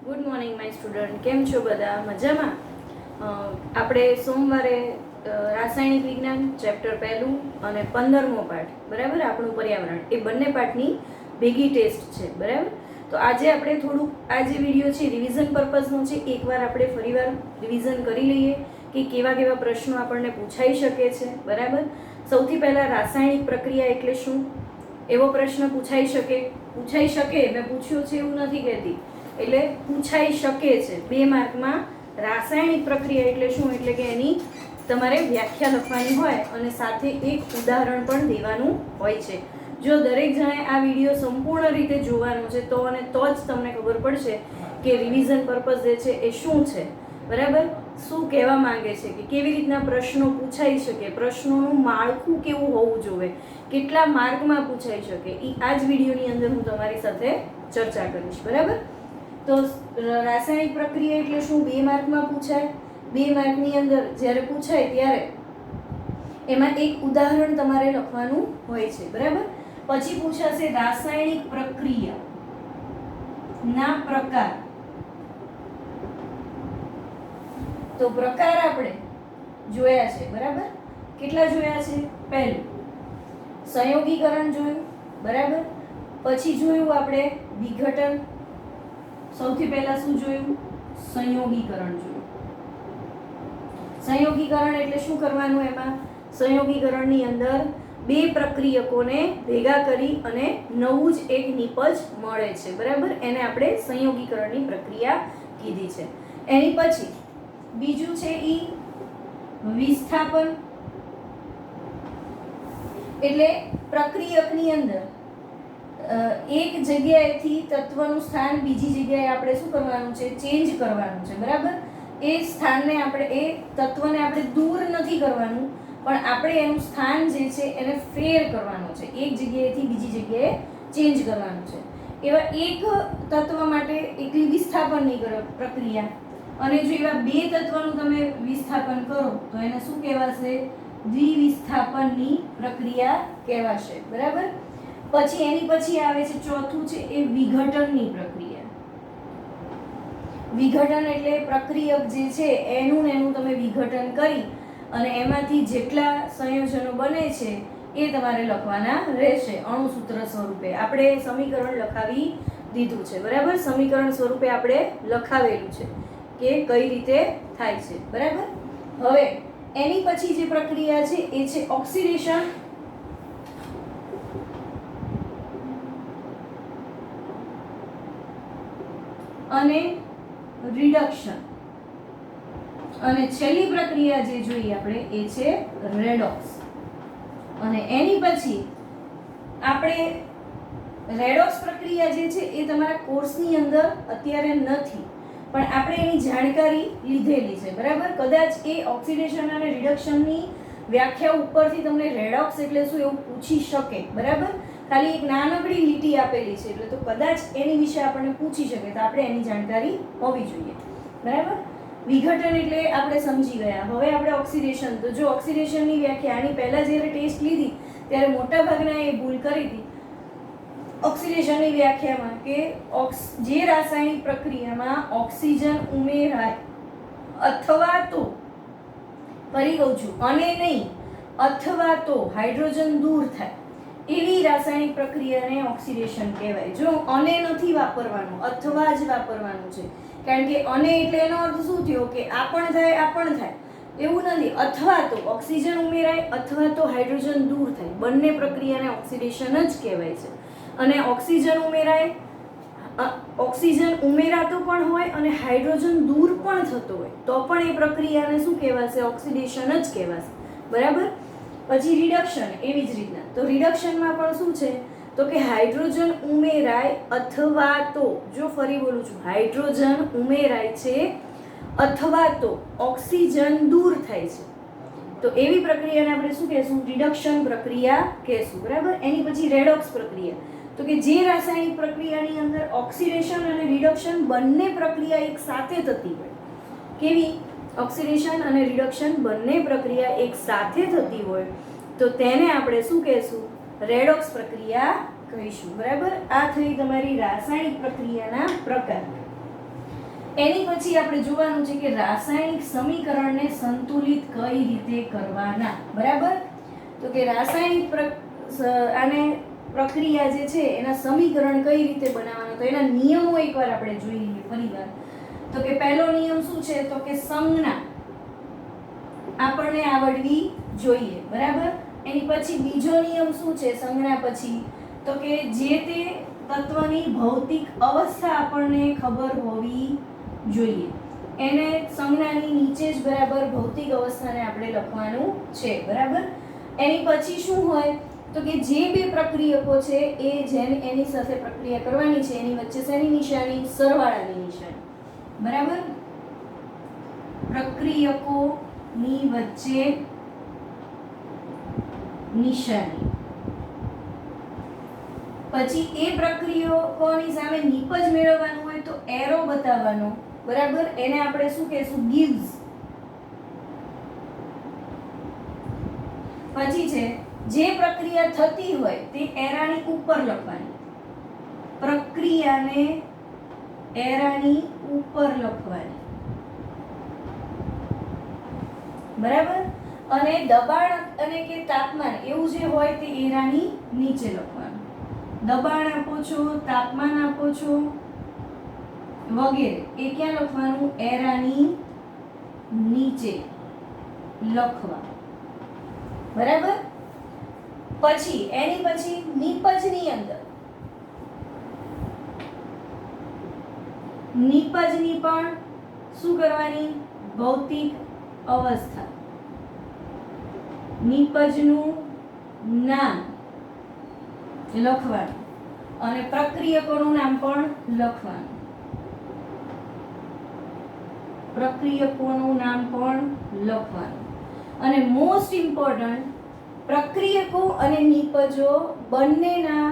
Good morning my student. કેમ છો બધા? મજામાં? આપણે સોમવારે રાસાયણિક વિજ્ઞાન ચેપ્ટર પહેલું અને 15મો પાઠ, બરાબર, આપણું પર્યાવરણ, એ બંને પાઠની ભેગી ટેસ્ટ છે, બરાબર. તો આજે આપણે થોડુંક આ જે વિડીયો છે રિવિઝન પર્પઝનો છે. એકવાર આપણે ફરીવાર રિવિઝન કરી લઈએ કે કેવા કેવા પ્રશ્નો આપણને પૂછાઈ શકે છે, બરાબર. સૌથી પહેલાં રાસાયણિક પ્રક્રિયા એટલે શું, એવો પ્રશ્ન પૂછાઈ શકે. મેં પૂછ્યો છે એવું નથી કહેતી, એટલે પૂછાઈ શકે છે 2 માર્કમાં. રાસાયણિક પ્રક્રિયા એટલે શું, એટલે કે એની તમારે વ્યાખ્યા લખવાની હોય અને સાથે એક ઉદાહરણ પણ દેવાનું હોય છે. જો દરેક જણે આ વિડીયો સંપૂર્ણ રીતે જોવાનો છે તો જ તમને ખબર પડશે કે રિવિઝન પર્પઝ જે છે એ શું છે, બરાબર. શું કહેવા માંગે છે, કે કેવી રીતના પ્રશ્નો પૂછાઈ શકે, પ્રશ્નોનું માળખું કેવું હોવું જોઈએ, કેટલા માર્કમાં પૂછાઈ શકે, એ આ જ વિડીયોની અંદર હું તમારી સાથે ચર્ચા કરીશ, બરાબર. તો રાસાયણિક પ્રક્રિયા એટલે શું, 2 માર્કમાં પૂછાય. 2 માર્કની અંદર જ્યારે પૂછાય ત્યારે એમાં એક ઉદાહરણ તમારે લખવાનું હોય છે, બરાબર. પછી પૂછાશે રાસાયણિક પ્રક્રિયા ના પ્રકાર. તો પ્રકાર આપણે જોયા છે, બરાબર. કેટલા જોયા છે? પહેલું સંયોગીકરણ જોયું, બરાબર. પછી જોયું આપણે વિઘટન. સૌથી પહેલા શું જોયું? સંયોગીકરણ જોયું. સંયોગીકરણ એટલે શું કરવાનું? એમાં સંયોગીકરણની અંદર 2 પ્રક્રિયકોને ભેગા કરી અને નવું જ એક નિપજ મળે છે, બરાબર. એને આપણે સંયોગીકરણની પ્રક્રિયા કીધી છે. એની પછી બીજું છે ઈ વિસ્થાપન. એટલે પ્રક્રિયકની અંદર એક જગ્યાએથી તત્વનું સ્થાન બીજી જગ્યાએ આપણે શું કરવાનું છે? ચેન્જ કરવાનું છે, બરાબર. એ સ્થાનને આપણે, એ તત્વને આપણે દૂર નથી કરવાનું, પણ આપણે એનું સ્થાન જે છે એને ફેર કરવાનું છે, એક જગ્યાએથી બીજી જગ્યાએ ચેન્જ કરવાનું છે. એવા એક તત્વ માટે એકલી વિસ્થાપનની પ્રક્રિયા, અને જો એવા 2 તત્વનું તમે વિસ્થાપન કરો તો એને શું કહેવાશે? દ્વિવિસ્થાપનની પ્રક્રિયા કહેવાશે, બરાબર. પછી એની પછી આવે છે ચોથું છે એ વિઘટનની પ્રક્રિયા. વિઘટન એટલે પ્રક્રિયક જે છે એનું તમે વિઘટન કરી અને એમાંથી જેટલા સંયોજનો બને છે એ તમારે લખવાના રહેશે અણુસૂત્ર સ્વરૂપે. આપણે સમીકરણ લખાવી દીધું છે, બરાબર. સમીકરણ સ્વરૂપે આપણે લખાવેલું છે કે કઈ રીતે થાય છે, બરાબર. હવે એની પછી જે પ્રક્રિયા છે એ છે ઓક્સિડેશન. અને રિડક્શન. અને છેલ્લી પ્રક્રિયા જે જોઈએ આપણે એ છે રેડોક્સ. અને એની પછી આપણે રેડોક્સ પ્રક્રિયા જે છે એ તમારા કોર્સની અંદર અત્યારે નથી, પણ આપણે એની જાણકારી લીધેલી છે, બરાબર. કદાચ એ ઓક્સિડેશન અને રિડક્શનની વ્યાખ્યા ઉપરથી તમને રેડોક્સ એટલે શું એવું પૂછી શકે, બરાબર. ખાલી એક નાનકડી લીટી આપેલી છે એટલે તો કદાચ એની વિશે આપણને પૂછી શકે, તો આપણે એની જાણકારી હોવી જોઈએ, બરાબર. વિઘટન એટલે આપણે સમજી ગયા. હવે આપણે ઓક્સિડેશન. તો જો ઓક્સિડેશનની વ્યાખ્યા આની પહેલા જ્યારે ટેસ્ટ લીધી ત્યારે મોટા ભાગના એ ભૂલ કરી હતી ઓક્સિડેશનની વ્યાખ્યામાં, કે જે રાસાયણિક પ્રક્રિયામાં ઓક્સિજન ઉમેરાય અથવા તો, ફરી કહું છું, અને નહીં, અથવા તો હાઇડ્રોજન દૂર થાય એવી રાસાયણિક પ્રક્રિયાને ઓક્સિડેશન કહેવાય. જો અને નથી વાપરવાનું, અથવા જ વાપરવાનું છે. કારણ કે અને એટલે એનો અર્થ શું થયો કે આ પણ થાય, આ પણ થાય, એવું નથી. અથવા તો ઓક્સિજન ઉમેરાય અથવા તો હાઇડ્રોજન દૂર થાય, બંને પ્રક્રિયાને ઓક્સિડેશન જ કહેવાય છે. અને ઓક્સિજન ઉમેરાતો પણ હોય અને હાઇડ્રોજન દૂર પણ થતો હોય તો પણ એ પ્રક્રિયાને શું કહેવાશે? ઓક્સિડેશન જ કહેવાશે, બરાબર. પછી રિડક્શન, એવી જ રીતના. તો રિડક્શનમાં પણ શું છે? તો કે હાઇડ્રોજન ઉમેરાય અથવા તો, જો ફરી બોલું છું, હાઇડ્રોજન ઉમેરાય છે અથવા તો ઓક્સિજન દૂર થાય છે, તો એવી પ્રક્રિયાને આપણે શું કહેશું? રિડક્શન પ્રક્રિયા કહેશું, બરાબર. એની પછી રેડોક્સ પ્રક્રિયા. તો કે જે રાસાયણિક પ્રક્રિયાની અંદર ઓક્સિડેશન અને રિડક્શન બંને પ્રક્રિયા એક સાથે થતી હોય. કેવી? ઓક્સિડેશન અને રિડક્શન બંને પ્રક્રિયા એક સાથે થતી હોય તો તેને આપણે શું કહેશું? રેડોક્સ પ્રક્રિયા કહીશું, બરાબર. આ થઈ તમારી રાસાયણિક પ્રક્રિયાના પ્રકાર. એની પછી આપણે જોવાનું છે કે રાસાયણિક સમીકરણને સંતુલિત કઈ રીતે કરવાના, બરાબર. તો કે રાસાયણિક આને પ્રક્રિયા જે છે એના સમીકરણ કઈ રીતે બનાવવાના, તો એના નિયમો એકવાર આપણે જોઈ લઈએ ફરીવાર. તો કે પહેલો નિયમ શું છે, તો કે સંજ્ઞા આપણને આવડવી જોઈએ, બરાબર. એની પછી બીજો નિયમ શું છે સંજ્ઞા પછી, તો કે જે તે તત્વની ભૌતિક અવસ્થા આપણને ખબર હોવી જોઈએ. એને સંજ્ઞાની નીચે જ બરાબર ભૌતિક અવસ્થાને આપણે લખવાનું છે, બરાબર. એની પછી શું હોય, તો કે જે બે પ્રક્રિયકો છે એ જેને એની સાથે પ્રક્રિયા કરવાની છે એની વચ્ચે શેની નિશાની, સરવાળાની નિશાની, બરાબર. પ્રક્રિયકોની વચ્ચે નિશાની. પછી એ પ્રક્રિયકોની સામે નિપજ મેળવવાનું હોય તો એરો બતાવવાનો, બરાબર. એને આપણે શું કહેશું, gives. પછી છે જે પ્રક્રિયા થતી હોય તે એરાની ઉપર લખવાની, પ્રક્રિયાને એરાની ઉપર લખવાની, બરાબર. અને દબાણ અને કે તાપમાન એવું જે હોય તે એરાની નીચે લખવાનું. દબાણ આપો છો, તાપમાન આપો છો વગેરે એ ક્યાં લખવાનું, એરાની નીચે લખવા, બરાબર. પછી એની પછી નિપજની અંદર, નિપજની પણ શું કરવાની, ભૌતિક અવસ્થા, નિપજનું નામ લખવાનું અને પ્રક્રિયકોનું નામ પણ લખવાનું, પ્રક્રિયકોનું નામ પણ લખવાનું. અને મોસ્ટ ઇમ્પોર્ટન્ટ, પ્રક્રિયકો અને નિપજો બંનેના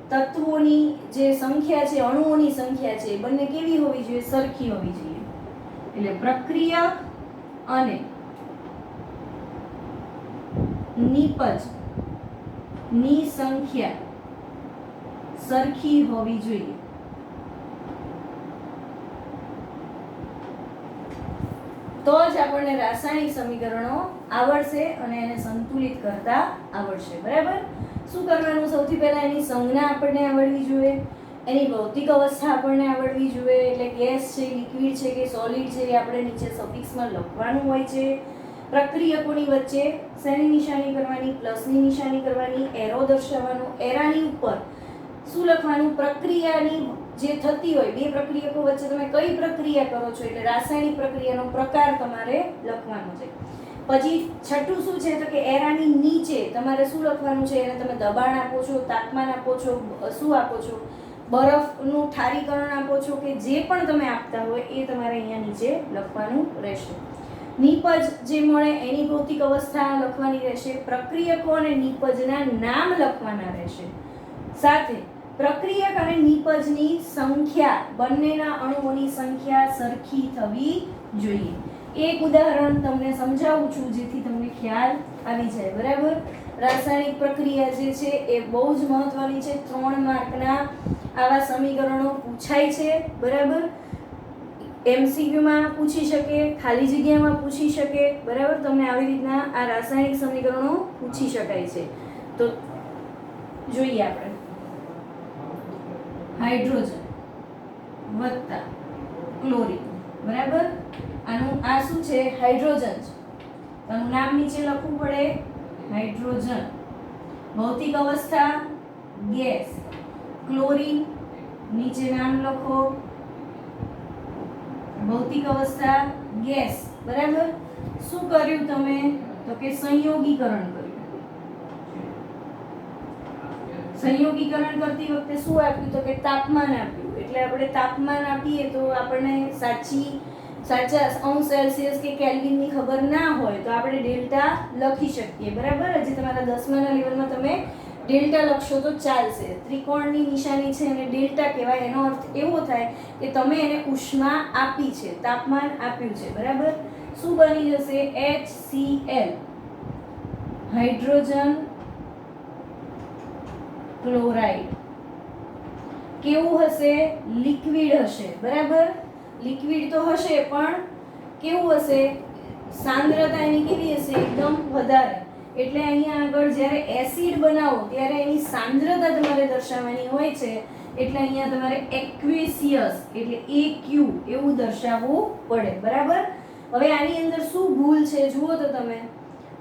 તત્વોની જે સંખ્યા છે, અણુઓની સંખ્યા છે, બંને કેવી હોવી જોઈએ, સરખી હોવી જોઈએ. એટલે પ્રક્રિયક અને નિપજ ની સંખ્યા સરખી હોવી જોઈએ. તો જ આપણને રાસાયણિક સમીકરણો આવડશે અને એને સંતુલિત કરતા આવડશે, બરાબર. શું કરવાનું, સૌથી પહેલા એની સંજ્ઞા આપણને આવડવી જોઈએ, એની ભૌતિક અવસ્થા આપણને આવડવી જોઈએ, એટલે ગેસ છે, લિક્વિડ છે કે સોલિડ છે એ આપણે નીચે સફિક્સમાં લખવાનું હોય છે. પ્રક્રિયકોની વચ્ચે શેની નિશાની કરવાની, પ્લસની નિશાની કરવાની, એરો દર્શાવવાનો, એરાની ઉપર શું લખવાનું, પ્રક્રિયાની જે થતી હોય બે પ્રક્રિયકો વચ્ચે તમે કઈ પ્રક્રિયા કરો છો એટલે રાસાયણિક પ્રક્રિયાનો પ્રકાર તમારે લખવાનો છે. પછી છઠ્ઠું શું છે, તો કે એરાની નીચે તમારે શું લખવાનું છે, એને તમે દબાણ આપો છો, તાપમાન આપો છો, શું આપો છો, બરફનું ઠારીકરણ આપો છો કે જે પણ તમે આપતા હોય એ તમારે અહીંયા નીચે લખવાનું રહેશે. નિપજ જે મળે એની ભૌતિક અવસ્થા લખવાની રહેશે, પ્રક્રિયકો અને નિપજના નામ લખવાના રહેશે. સાથે પ્રક્રિયક અને નિપજની સંખ્યા, બંનેના અણુઓની સંખ્યા સરખી થવી જોઈએ. એક ઉદાહરણ તમને સમજાવું છું જેથી તમને ખ્યાલ આવી જાય, બરાબર. રાસાયણિક પ્રક્રિયા જે છે એ બહુ જ મહત્વની છે. 3 માર્કના આવા સમીકરણો પૂછાય છે, બરાબર. એમસીક્યુમાં પૂછી શકે, ખાલી જગ્યામાં પૂછી શકે, બરાબર. તમને આવી રીતના આ રાસાયણિક સમીકરણો પૂછી શકાય છે. તો જોઈએ આપણે, હાઇડ્રોજન વત્તા ક્લોરીન, બરાબર. આનું આ શું છે, હાઇડ્રોજન છે, આનું નામ નીચે લખવું પડે, હાઇડ્રોજન. ભૌતિક અવસ્થા ગેસ, ક્લોરીન નીચે નામ લખો, ભૌતિક અવસ્થા ગેસ, બરાબર. શું કર્યું તમે, તો કે સંયોગીકરણ કર્યું. સંયોગીકરણ કરતી વખતે શું આપ્યું, તો કે તાપમાન આપ્યું. એટલે આપણે તાપમાન આપીએ તો આપણને સાચા અંશ સેલ્સિયસ કે કેલ્વિનની ખબર ના હોય તો આપણે ડેલ્ટા લખી શકીએ, બરાબર. હજી તમારા 10માના લેવલમાં તમે ડેલ્ટા લખશો તો ચાલશે. ત્રિકોણની નિશાની છે અને ડેલ્ટા કહેવાય. એનો અર્થ એવો થાય કે તમે એને ઉષ્મા આપી છે, તાપમાન આપ્યું છે, બરાબર. શું બની જશે, HCl, હાઇડ્રોજન ક્લોરાઇડ. કેવું હશે, લિક્વિડ હશે, બરાબર. લિક્વિડ તો હશે પણ કેવું હશે, સાંદ્રતા એની કેવી હશે, એકદમ વધારે. એટલે અહીંયા આગળ જ્યારે એસિડ બનાવો ત્યારે એની સાંદ્રતા તમારે દર્શાવવાની હોય છે. એટલે અહીંયા તમારે એક્વેસિયસ એટલે AQ એવું દર્શાવવું પડે. બરાબર. હવે આની અંદર શું ભૂલ છે જુઓ તો તમે,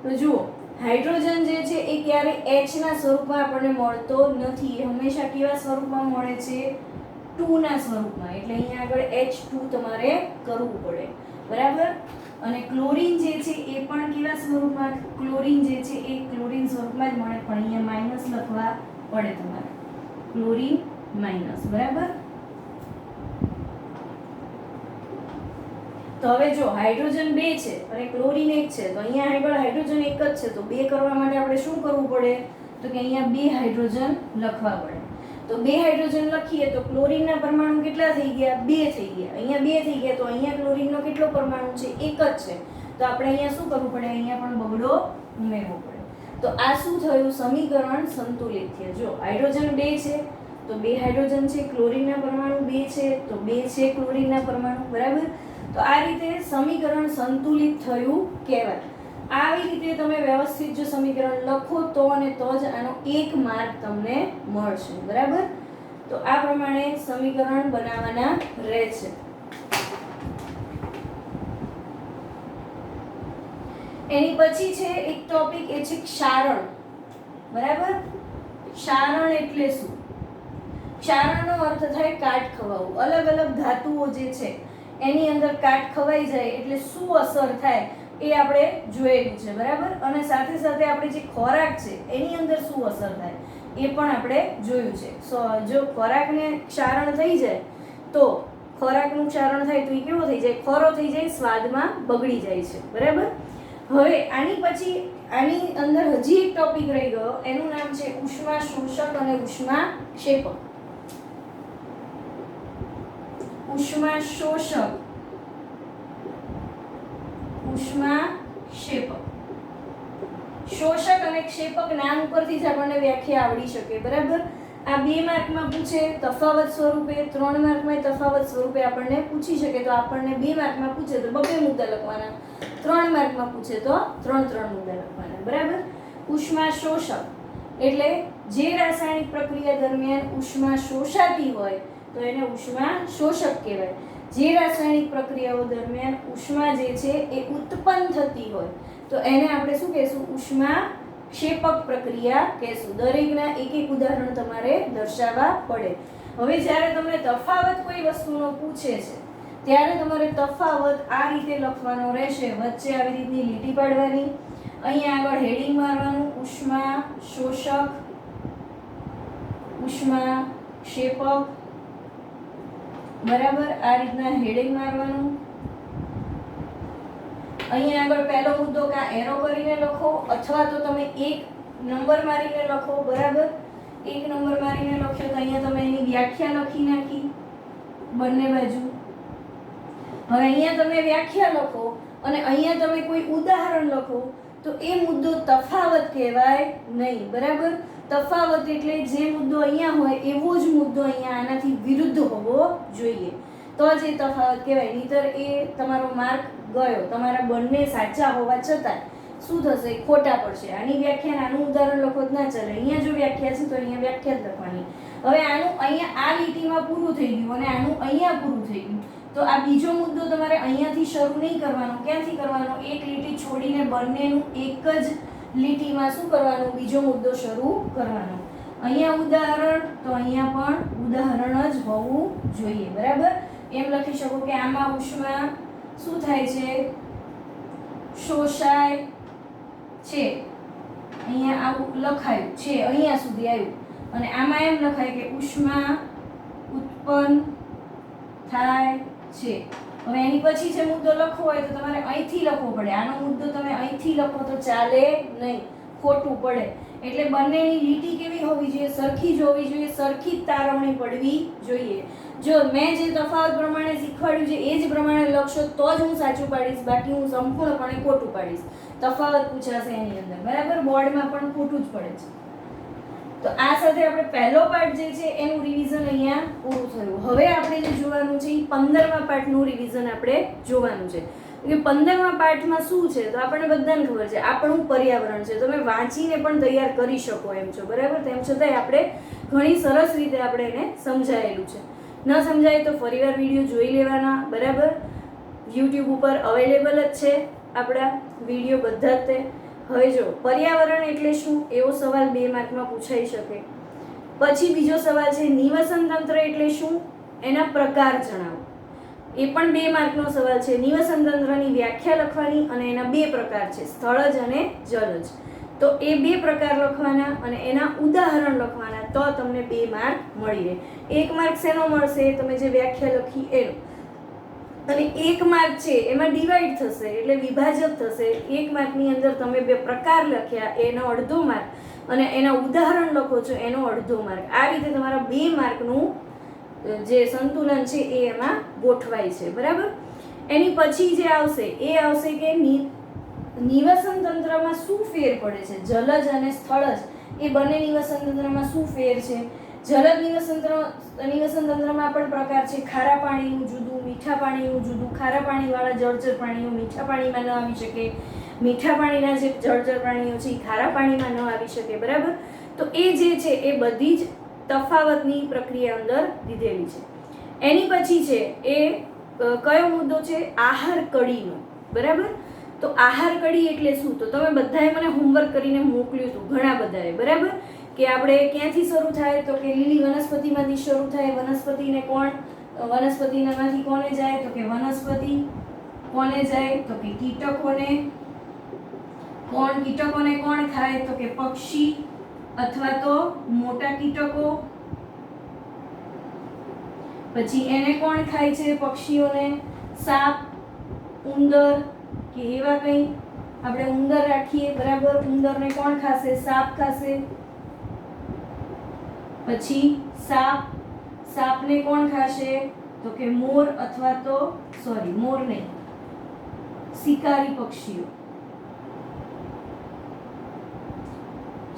તો જુઓ હાઇડ્રોજન જે છે એ ક્યારે H ના સ્વરૂપમાં આપણને મળતો નથી. એ હંમેશા કેવા સ્વરૂપમાં મળે છે, 2 ના સ્વરૂપમાં. એટલે અહીંયા આગળ H2 તમારે કરવું પડે. બરાબર. અને ક્લોરીન જે છે એ પણ કેવા સ્વરૂપમાં, ક્લોરીન જે છે એ ક્લોરીન સ્વરૂપમાં જ મળે, પણ અહીંયા માઈનસ લખવા પડે તમારે, ક્લોરીન માઈનસ. બરાબર. તો હવે જો હાઇડ્રોજન 2 છે અને ક્લોરીન 1 છે, તો અહીંયા આગળ હાઇડ્રોજન 1 જ છે, તો 2 કરવા માટે આપણે શું કરવું પડે, તો કે અહીંયા 2 હાઇડ્રોજન લખવા પડે. તો 2 હાઇડ્રોજન લખીએ તો ક્લોરીનના પરમાણુ કેટલા થઈ ગયા, 2 થઈ ગયા. અહીંયા 2 થઈ ગયા, તો અહીંયા ક્લોરીનનો કેટલો પરમાણુ છે, 1 જ છે. તો આપણે અહીંયા શું કરવું પડે, અહીંયા પણ બગડો ઉમેરવો પડે. તો આ શું થયું, સમીકરણ સંતુલિત થયું. જો હાઇડ્રોજન 2 છે તો 2 હાઇડ્રોજન છે, ક્લોરીનના પરમાણુ 2 છે તો 2 છે ક્લોરીનના પરમાણુ. બરાબર. તો આ રીતે સમીકરણ સંતુલિત થયું કહેવાય. આવી રીતે તમે વ્યવસ્થિત જો સમીકરણ લખો તો અને તો જ આનો 1 માર્ક તમને મળશે. બરાબર. તો આ પ્રમાણે સમીકરણ બનાવવાના રહેશે. એની પછી છે એક ટોપિક, એ છે ક્ષારણ. બરાબર. ક્ષારણ એટલે શું? ક્ષારણનો અર્થ થાય કાટ ખવાવું. અલગ અલગ ધાતુઓ જે છે એની અંદર કાટ ખવાઈ જાય એટલે શું અસર થાય એ આપણે જોયેલું છે. બરાબર. અને સાથે સાથે આપણે જે ખોરાક છે એની અંદર શું અસર થાય એ પણ આપણે જોયું છે. જો ખોરાકને ક્ષારણ થઈ જાય તો ખોરાકનું ક્ષારણ થાય તો એ કેવો થઈ જાય, ખોરો થઈ જાય, સ્વાદમાં બગડી જાય છે. બરાબર. હવે આની પછી આની અંદર હજી એક ટોપિક રહી ગયો, એનું નામ છે ઉષ્મા શોષક અને ઉષ્મા ક્ષેપક. ઉષ્મા શોષક, ઉષ્મા ક્ષેપક. શોષક અને ક્ષેપક નામ ઉપરથી જ આપણને વ્યાખ્યા આવડી શકે. બરાબર. આ 2 માર્કમાં પૂછે તફાવત સ્વરૂપે, 3 માર્કમાં તફાવત સ્વરૂપે આપણને પૂછી શકે. તો આપણને 2 માર્કમાં પૂછે તો 2 મુદ્દા લખવાના, 3 માર્કમાં પૂછે તો 3 મુદ્દા લખવાના. બરાબર. ઉષ્મા શોષક એટલે જે રાસાયણિક પ્રક્રિયા દરમિયાન ઉષ્મા શોષાતી હોય તો એને ઉષ્મા શોષક કહેવાય. જે રાસાયણિક પ્રક્રિયાઓ દરમિયાન ઉષ્મા જે છે એ ઉત્પન્ન થતી હોય તો એને આપણે શું કહેશું, ઉષ્મા ક્ષેપક પ્રક્રિયા કહેશું. દરેકના એક એક ઉદાહરણ તમારે દર્શાવવા પડે. હવે જ્યારે તમને તફાવત કોઈ વસ્તુનો પૂછે છે ત્યારે તમારે તફાવત આ રીતે લખવાનો રહેશે. વચ્ચે આવી રીતની લીટી પાડવાની, અહીંયા આગળ હેડિંગ મારવાનું, ઉષ્મા શોષક, ઉષ્મા ક્ષેપક. બરાબર. આ રીતના હેડિંગ મારવાનું. અહીંયા આગળ પહેલો મુદ્દો કાં એરો કરીને લખો અથવા તો તમે 1 નંબર મારીને લખો. બરાબર. 1 નંબર મારીને લખ્યો તો અહીંયા તમે એની વ્યાખ્યા લખી નાખી બંને બાજુ. હવે અહીંયા તમે વ્યાખ્યા લખો અને અહીંયા તમે કોઈ ઉદાહરણ લખો તો એ મુદ્દો તફાવત કહેવાય નહીં. બરાબર. તફાવત એટલે જે મુદ્દો અહીંયા હોય એવો જ મુદ્દો અહીંયા આનાથી વિરુદ્ધ હોવો જોઈએ તો જ એ તફાવત કહેવાય. નહીતર એ તમારો માર્ક ગયો. તમારા બંને સાચા હોવા છતાં શું થશે, ખોટા પડશે. આની વ્યાખ્યા આનું ઉદાહરણ લખો જ ના ચાલે. અહીંયા જો વ્યાખ્યા છે તો અહીંયા વ્યાખ્યા જ લખવાની. હવે આનું અહીંયા આ લીટીમાં પૂરું થઈ ગયું અને આનું અહીંયા પૂરું થઈ ગયું તો આ બીજો મુદ્દો તમારે અહીંયાથી શરૂ નહીં કરવાનો. ક્યાંથી કરવાનો, એક લીટી છોડીને બંનેનું એક જ લીટીમાં શું કરવાનું, બીજો મુદ્દો શરૂ કરવાનો. અહીંયા ઉદાહરણ તો અહીંયા પણ ઉદાહરણ જ હોવું જોઈએ. બરાબર. એમ લખી શકો કે આમાં ઉષ્મા શું થાય છે, શોષાય છે. અહીંયા આવું લખાયું છે, અહીંયા સુધી આવ્યું. અને આમાં એમ લખાય કે ઉષ્મા ઉત્પન્ન થાય છે. હવે એની પછી જે મુદ્દો લખવો હોય તો તમારે અહીંથી લખવો પડે. આનો મુદ્દો તમે અહીંથી લખો તો ચાલે નહીં, ખોટું પડે. એટલે બંનેની લીટી કેવી હોવી જોઈએ, સરખી જ હોવી જોઈએ, સરખી જ તારવણી પડવી જોઈએ. જો મેં જે તફાવત પ્રમાણે શીખવાડ્યું છે એ જ પ્રમાણે લખશો તો જ હું સાચું પાડીશ, બાકી હું સંપૂર્ણપણે ખોટું પાડીશ. તફાવત પૂછાશે એની અંદર. બરાબર. બોર્ડમાં પણ ખોટું જ પડે છે. તો આ સાથે આપણે પહેલો પાર્ટ જે છે એનું રિવિઝન અહીંયા પૂરું થયું. હવે આપણે જે જોવાનું છે એ 15મા પાર્ટનું રિવિઝન આપણે જોવાનું છે કે 15મા પાર્ટમાં શું છે. તો આપણને બધાને ખબર છે આપણું પર્યાવરણ છે. તમે વાંચીને પણ તૈયાર કરી શકો એમ છો, બરાબર. તેમ છતાંય આપણે ઘણી સરસ રીતે આપણે એને સમજાયેલું છે. ન સમજાય તો ફરીવાર વિડીયો જોઈ લેવાના, બરાબર. યુટ્યુબ ઉપર અવેલેબલ જ છે આપણા વિડીયો બધા જ તે. હવે જો પર્યાવરણ એટલે શું એવો સવાલ 2 માર્કમાં પૂછાઈ શકે. પછી બીજો સવાલ છે નિવસન તંત્ર એટલે શું, એના પ્રકાર જણાવો. એ પણ 2 માર્કનો સવાલ છે. નિવસન તંત્રની વ્યાખ્યા લખવાની અને એના 2 પ્રકાર છે, સ્થળજ અને જલજ. તો એ 2 પ્રકાર લખવાના અને એના ઉદાહરણ લખવાના, તો તમને 2 માર્ક મળી રહે. 1 માર્ક શેનો મળશે, તમે જે વ્યાખ્યા લખી એનો. અને 1 માર્ક છે એમાં ડિવાઈડ થશે એટલે વિભાજક થશે. 1 માર્કની અંદર તમે 2 પ્રકાર લખ્યા એનો અડધો માર્ક અને એના ઉદાહરણ લખો છો એનો અડધો માર્ક. આ રીતે તમારા 2 માર્કનું જે સંતુલન છે એ એમાં ગોઠવાય છે, બરાબર. એની પછી જે આવશે એ આવશે કે નિવસન તંત્રમાં શું ફેર પડે છે, જલજ અને સ્થળજ એ બંને નિવસન તંત્રમાં શું ફેર છે. જલજ નિવસન તંત્રમાં પણ પ્રકાર છે ખારા પાણીનું જુદું, મીઠા પાણીનું જુદું. ખારા પાણીવાળા જળચર પ્રાણીઓ મીઠા પાણીમાં ન આવી શકે, મીઠા પાણીના જે જળચર પ્રાણીઓ છે એ ખારા પાણીમાં ન આવી શકે, બરાબર. તો એ જે છે એ બધી જ તફાવતની પ્રક્રિયા અંદર દીધેલી છે. એની પછી છે એ કયો મુદ્દો છે, આહાર કડીનો, બરાબર. તો આહાર કડી એટલે શું, તો તમે બધાએ મને હોમવર્ક કરીને મોકલ્યું હતું ઘણા બધાએ, બરાબર. કે આપણે ક્યાંથી શરૂ થાય, તો કે લીલી વનસ્પતિમાંથી શરૂ થાય. વનસ્પતિને કોણ, વનસ્પતિમાંથી કોને જાય, તો કે વનસ્પતિ. કોને જાય, તો કે કીટકોને. કીટકોને કોણ ખાય, તો કે પક્ષી અથવા તો મોટા કીટકો. પછી એને કોણ ખાય છે, પક્ષીઓને, સાપ, ઉંદર કે એવા કંઈ. આપણે ઉંદર રાખીએ, બરાબર. ઉંદરને કોણ ખાશે, સાપ ખાશે. પછી સાપને કોણ ખાશે, તો કે મોર અથવા તો મોર નહીં, શિકારી પક્ષીઓ.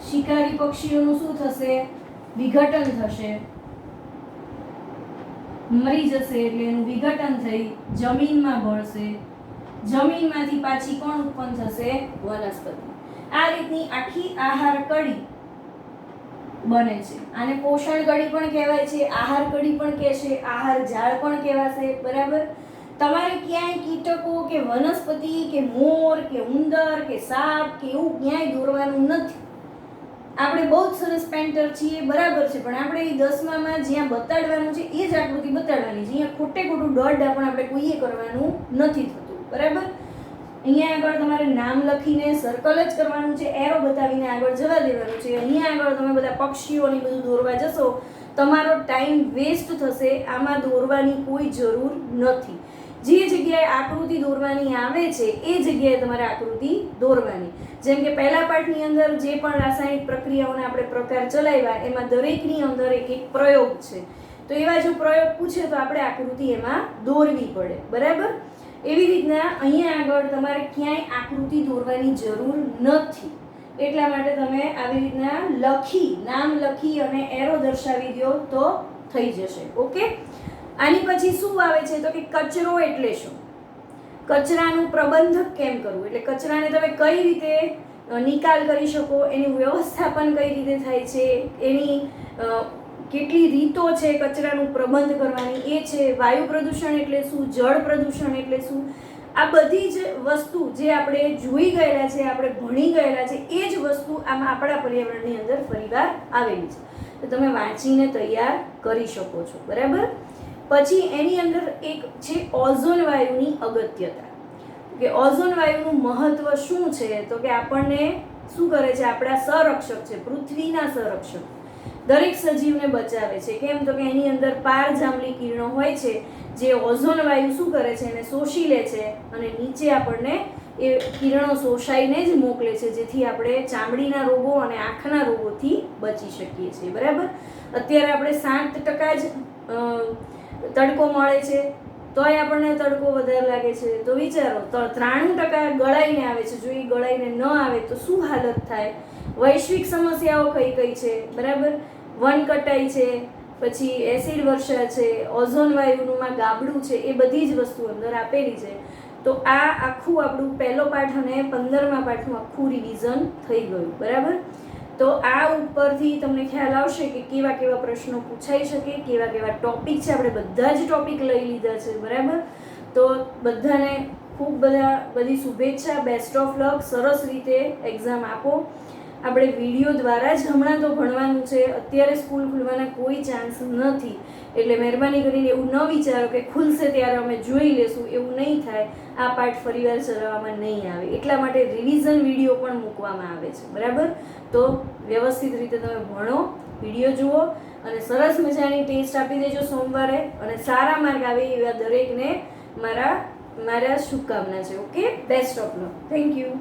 શિકારી પક્ષીઓનું શું થશે, વિઘટન થશે, મરી જશે. એટલે એનું વિઘટન થઈ જમીનમાં ભળશે. જમીનમાંથી પાછી કોણ ઉત્પન્ન થશે, વનસ્પતિ. આ રીતની આખી આહાર કડી બને છે. આને પોષણ કડી પણ કહેવાય છે, આહાર કડી પણ કહેશે, આહાર ઝાડ પણ કહેવાશે, બરાબર. તમારે ક્યાંય કીટકો કે વનસ્પતિ કે મોર કે ઉંદર કે સાપ કે એવું ક્યાંય દોરવાનું નથી. આપણે બહુ જ સરસ પેન્ટર છીએ, બરાબર છે, પણ આપણે એ 10મામાં જ્યાં બતાડવાનું છે એ જ આકૃતિ બતાડવાની છે. અહીંયા ખોટે ખોટું દોઢ પણ આપણે કોઈએ કરવાનું નથી થતું, બરાબર. અહીંયા આગળ તમારે નામ લખીને સર્કલ જ કરવાનું છે, એરો બતાવીને આગળ જવા દેવાનું છે. અહીંયા આગળ તમે બધા પક્ષીઓની બધું દોરવા જશો, તમારો ટાઈમ વેસ્ટ થશે. આમાં દોરવાની કોઈ જરૂર નથી. જે જગ્યાએ આકૃતિ દોરવાની આવે છે એ જગ્યાએ તમારે આકૃતિ દોરવાની. જેમ કે પહેલા પાઠની અંદર જે પણ રાસાયણિક પ્રક્રિયાઓના આપણે પ્રકાર ચલાવ્યા એમાં દરેકની અંદર એક એક પ્રયોગ છે. તો એવા જો પ્રયોગ પૂછે તો આપણે આકૃતિ એમાં દોરવી પડે, બરાબર. એવી રીતના અહીંયા આગળ તમારે ક્યાંય આકૃતિ દોરવાની જરૂર નથી. એટલા માટે તમે આવી રીતના નામ લખી અને એરો દર્શાવી દો તો થઈ જશે, ઓકે. આની પછી શું આવે છે, તો કે કચરો એટલે શું, કચરાનું પ્રબંધક કેમ કરવું, એટલે કચરાને તમે કઈ રીતે નિકાલ કરી શકો, એનું વ્યવસ્થાપન કઈ રીતે થાય છે, એની કેટલી રીતો છે કચરાનું પ્રબંધ કરવાની એ છે. વાયુ પ્રદૂષણ એટલે શું, જળ પ્રદૂષણ એટલે શું, આ બધી જ વસ્તુ જે આપણે જોઈ ગયેલા છે, આપણે ભણી ગયેલા છે, એ જ વસ્તુ આમાં આપણા પર્યાવરણની અંદર ફરીવાર આવેલી છે. તો તમે વાંચીને તૈયાર કરી શકો છો, બરાબર. પછી એની અંદર એક છે ઓઝોન વાયુની અગત્યતા, કે ઓઝોન વાયુનું મહત્વ શું છે, તો કે આપણને શું કરે છે, આપણા સંરક્ષક છે, પૃથ્વીના સંરક્ષક, દરેક સજીવને બચાવે છે. કેમ, તો કે એની અંદર પારજાંબલી કિરણો હોય છે જે ઓઝોન વાયુ શું કરે છે, એને શોષી લે છે અને નીચે આપણને એ કિરણો શોષાઈને જ મોકલે છે, જેથી આપણે ચામડીના રોગો અને આંખના રોગોથી બચી શકીએ છીએ, બરાબર. અત્યારે આપણે 7% જ તડકો મળે છે, તોય આપણને તડકો વધારે લાગે છે. તો વિચારો, 93% ગળાઈને આવે છે. જો એ ગળાઈને ન આવે તો શું હાલત થાય, વૈશ્વિક સમસ્યાઓ કઈ કઈ છે, બરાબર, વન કટાઈ છે, પછી એસિડ વર્ષા છે, ઓઝોન વાયુનું માં ગાબડું છે, એ બધી જ વસ્તુ અંદર આપેલી છે. તો આ આખું આપણું પહેલો પાઠ અને 15મા પાઠનું આખું રિવિઝન થઈ ગયું, બરાબર. તો આ ઉપરથી તમને ખ્યાલ આવશે કે કેવા કેવા પ્રશ્નો પૂછાઈ શકે, કેવા કેવા ટોપિક છે. આપણે બધા જ ટોપિક લઈ લીધા છે, બરાબર. તો બધાને બધી શુભેચ્છા, બેસ્ટ ઓફ લક. સરસ રીતે એક્ઝામ આપો. આપણે વિડીયો દ્વારા જ હમણાં તો ભણવાનું છે, અત્યારે સ્કૂલ ખુલવાના કોઈ ચાન્સ નથી, એટલે મહેરબાની કરીને એવું ન વિચારો કે ખુલશે ત્યારે અમે જોઈ લેશું, એવું નહીં થાય. આ પાઠ ફરીવાર ચલાવવામાં નહીં આવે, એટલા માટે રિવિઝન વિડીયો પણ મૂકવામાં આવે છે, બરાબર. તો વ્યવસ્થિત રીતે તમે ભણો, વિડીયો જુઓ અને સરસ મજાની ટેસ્ટ આપી દેજો સોમવારે, અને સારા માર્ક આવે એવા દરેકને મારા શુભકામના છે. Okay, best of luck. Thank you.